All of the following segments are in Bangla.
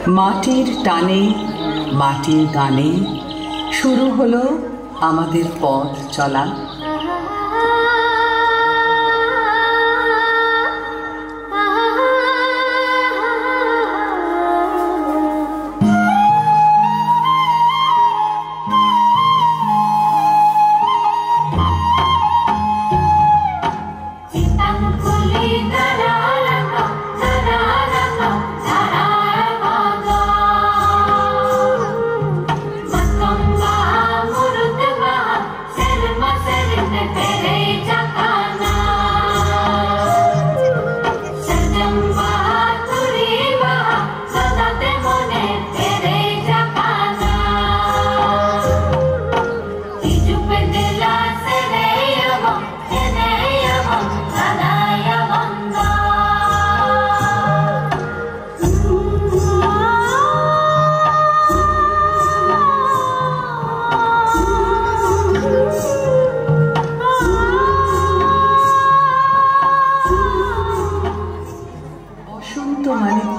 মাটির টানে মাটির গানে শুরু হলো আমাদের পথ চলা।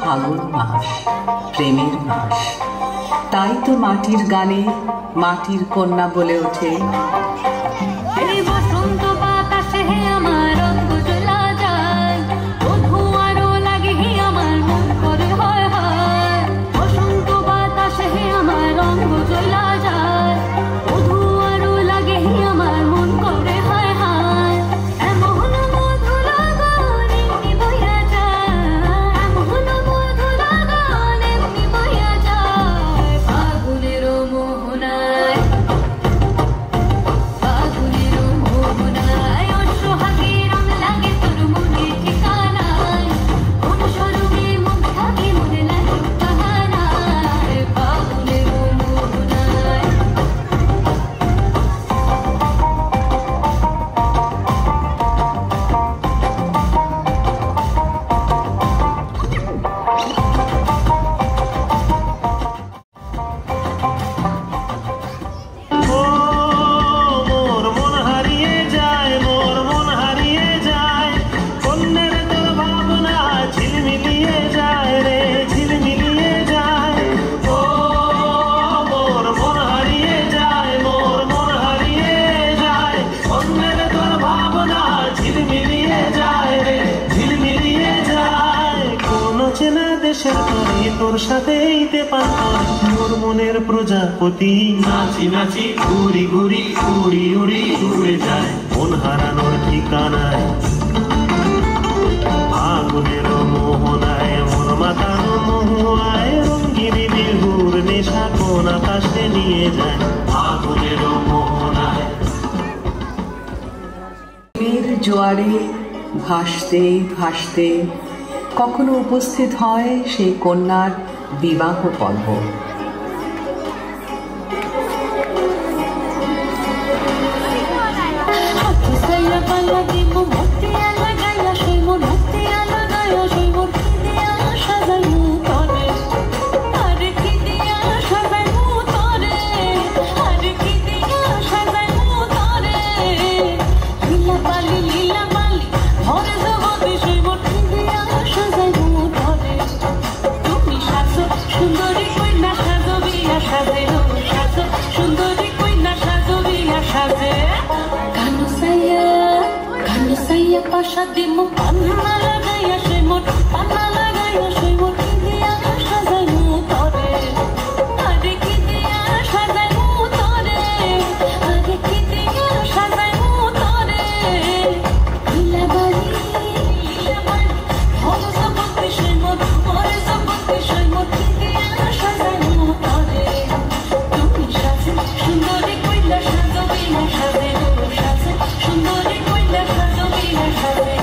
ফাগুন মাস, প্রেমের মাস, তাই তো মাটির গানে মাটির কন্যা বলে ওঠে। এই বসন্ত বাতাসে আমার রঙ জ্বলা যায়, বধূ আরো লাগে আমার মন করে হয় হয়। বসন্ত বাতাসে আমার রঙ জ্বলা যায়, বধূ আরো লাগে আমার মন করে হয় হয়। এমন মধু লাগান এমনি বইয়া যায়, এমন মধু লাগান এমনি বইয়া যায়। ফাগুনের মোহনায় তোর সাথে তোর মনের প্রজাপতি নাচি নাচি ঘুরি ঘুরি উড়ি উড়ি উড়ে যায় মন হারানোর ঠিকানায়। ফাগুনের মোহনায় মন মাতানো মহুয়ায় রঙ্গিনী বিহুর নেশা কোন আকাশে নিয়ে যায়। ফাগুনের মোহনায় জোয়ারে ভাসতে ভাসতে কখনো উপস্থিত হয় সেই কন্যার বিবাহ পর্ব। পাশা দিমু পান্না লাগাইয়া সেই মোট পান্না লাগাইয়া সেই মোট দিয়া সাজাইমু তরে। আরে কি দিয়া সাজাইমু তরে, আরে কি দিয়া সাজাইমু তরে। লীলা বাড়ি হল সবতে সেই মোট পরে সবতে সেই মোট দিয়া সাজাইমু তরে। তুমি সাজে সুন্দরী কইলা সাজবি না সাজে সাজে সুন্দরী কইলা সাজবি না সাজে।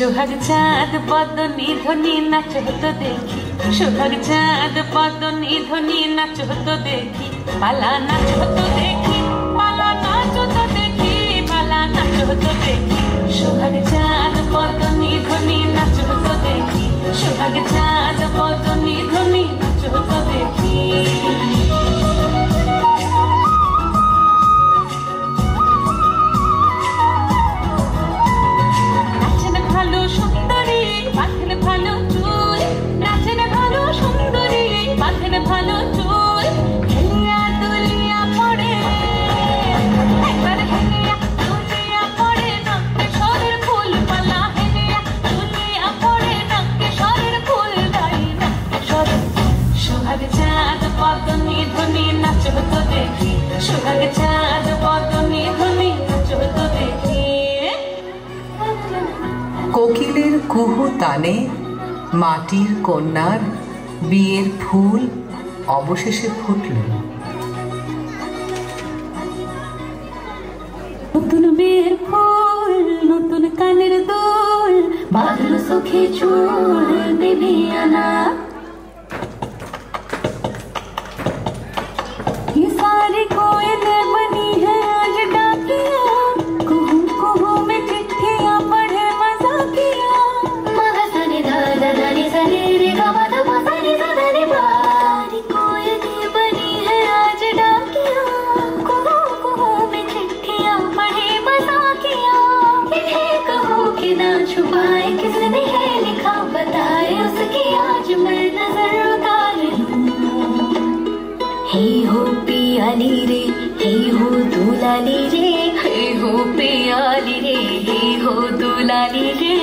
সোহাগ চাঁদ বদনি ধ্বনি নাচ হতো দেখি, সোহাগ চাঁদ বদনি ধ্বনি নাচ হতো দেখি, পালা নাচ হতো দেখি, পালা নাচ হতো দেখি, পালা নাচ হতো দেখি, সোহাগ চাঁদ বদনি ধ্বনি নাচ হতো দেখি, সোহাগ চাঁদ বদনি ধ্বনি নাচ হতো দেখি। ভালো চুল নাচেন, ভালো সুন্দরী বাঁধেন ভালো চুল, হেলিয়া দুলিয়া পড়ে একবার, হেলিয়া দুলিয়া পড়ে নাকে সরের ফুল পালা, হেলিয়া দুলিয়া পড়ে নাকে সরের ফুল দাই নাকে সরে। সোহাগ চাঁদ বদনি ধ্বনি নাচ হতো দেখি, সোহাগ চাঁদ বদনি ধ্বনি নাচ হতো দেখি। কোকিলের কুহু তানে মাটির কন্যার বিয়ের ফুল অবশেষে ফুটল। নতুন বিয়ের ফুল, নতুন কানের দুল, বাঁধলো সুখে চুল দেবী আনা, ये सारी कोयले बनी है आज डाकिया, कुहू कुहू में चिट्ठियां पढ़े मजाकिया, मगा सरे दादा दादी सरे रे गा मा धा पा सरे सा धा रे पा, सारी कोयले बनी है आज डाकिया, कुहू कुहू में चिट्ठियां पढ़े मजाकिया, इन्हें कहो कि ना छुपाए किसने है लिखा, बताए उसकी आज मैं नजर उतार लूं। हे हो पियाली रे, हे हो दुलाली रे, हे हो पियाली रे, हे हो दुलाली रे,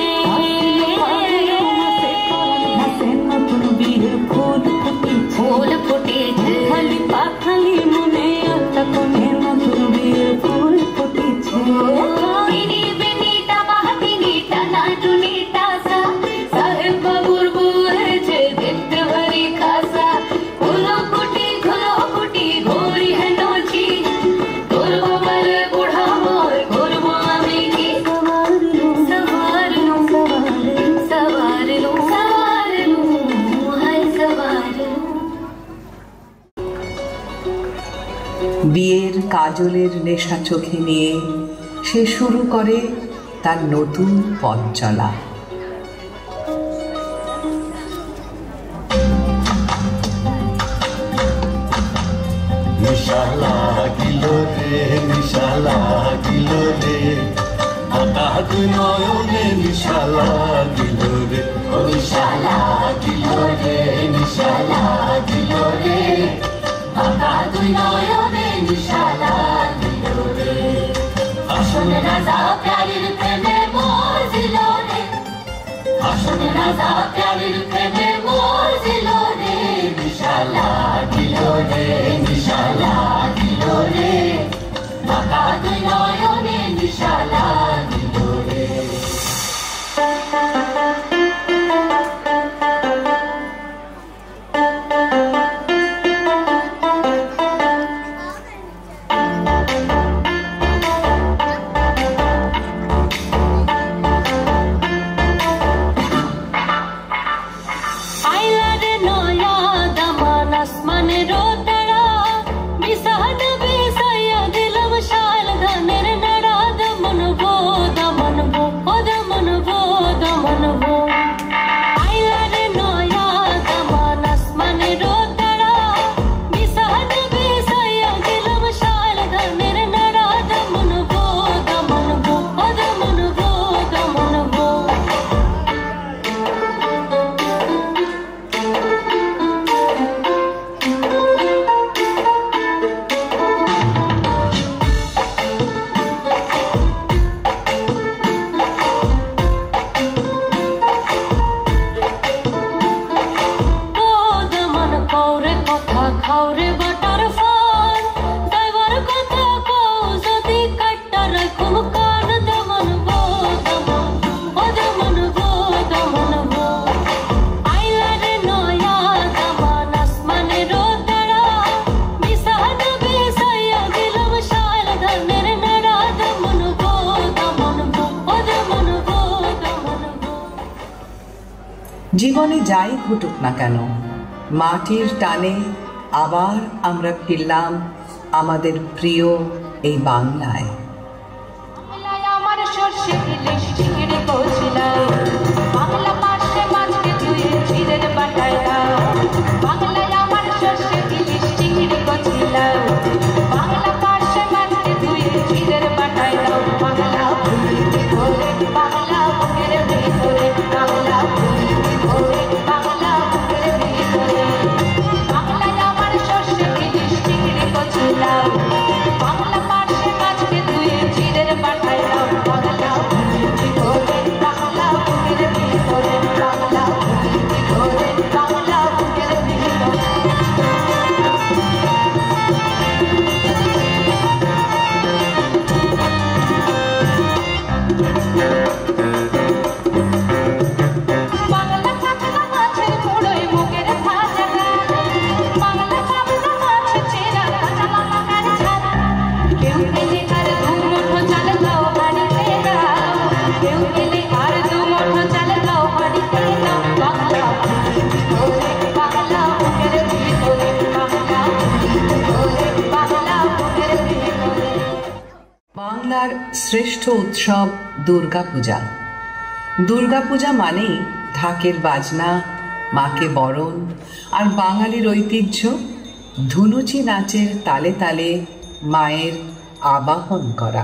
ফুল ফুটেছে খালি পাখালি মনে আত্মা কোনে, নতুন বিয়ের ফুল ফুটেছে। ইনি বেনিটা বাহাতিনিটা নাটুনিটা সা, সাহেব বাবুর বউ হয়েছে দেখতে ভারী খাসা, ঘুলো কুটি ঘোরি है नोची, তোর বাবার বুড়া মোর ঘুরবো আমি কি, সবার লু সবার লু সবার লু সবার লু হায় সবার লু। বিয়ের কাজলের নেশা চোখে নিয়ে সে শুরু করে তার নতুন পথ চলা। নিশা লাগিল রে, নিশা লাগিল রে, হঠাৎ নয়নে নিশা লাগিল রে, নিশা লাগিল রে, নিশা লাগিল রে, হঠাৎ নয়নে নিশা লাগিল রে, আসন রাজা প্যারির প্রেমে মরছিল রে, আসন রাজা প্যারির প্রেমে মরছিল রে, নিশা লাগিল রে, নিশা লাগিল রে, হঠাৎ নয়নে নিশা লাগিল রে। বিসাদ বিসাইয়া দিলাম শাল ধানের নাড়াদ মন জীবনে যাই ঘটুক না কেন, মাটির টানে আবার আমরা ফিরলাম আমাদের প্রিয় এই বাংলায়। আমার সর্ষে ইলিশ চিংড়ি কচলাও, বাংলা পাশে মাছকে ধুয়ে চিড়ের বাটায় দাও। বাংলায় আমার সর্ষে ইলিশ চিংড়ি কচলাও, বাংলা পাশে মাছকে ধুয়ে চিড়ের বাটায় দাও। বাংলা ফুলকি ভরে বাংলা বুকের ভিতরে, বাংলা ফুলকি ভরে বাংলা বুকের ভিতরে। বাংলায় আমার সর্ষে ইলিশ চিংড়ি কচলাও, বাংলা পাশে মাছকে ধুয়ে চিড়ের বাটায় দাও। বাংলা ফুলকি ভরে বাংলা বুকের ভিতরে, বাংলা ফুলকি ভরে বাংলা বুকের ভিতরে। বাংলা কাঁচা মাছের মুড়োয় মুগের ভাজা, বাংলা কাঁচা মাছ চেরা কাঁচা লঙ্কার ঝাল। কেউ গেলে আর দু মুঠো চাল দাও হাঁড়িতে দাও, কেউ গেলে আর দু মুঠো চাল দাও হাঁড়িতে দাও। বাংলা ফুলকি ভরে বাংলা বুকের ভিতরে, বাংলা ফুলকি ভরে বাংলা বুকের ভিতরে। বাংলার শ্রেষ্ঠ উৎসব দুর্গাপূজা। দুর্গাপূজা মানেই ঢাকের বাজনা, মাকে বরণ, আর বাঙালির ঐতিহ্য ধুনুচি নাচের তালে তালে মায়ের আবাহন করা।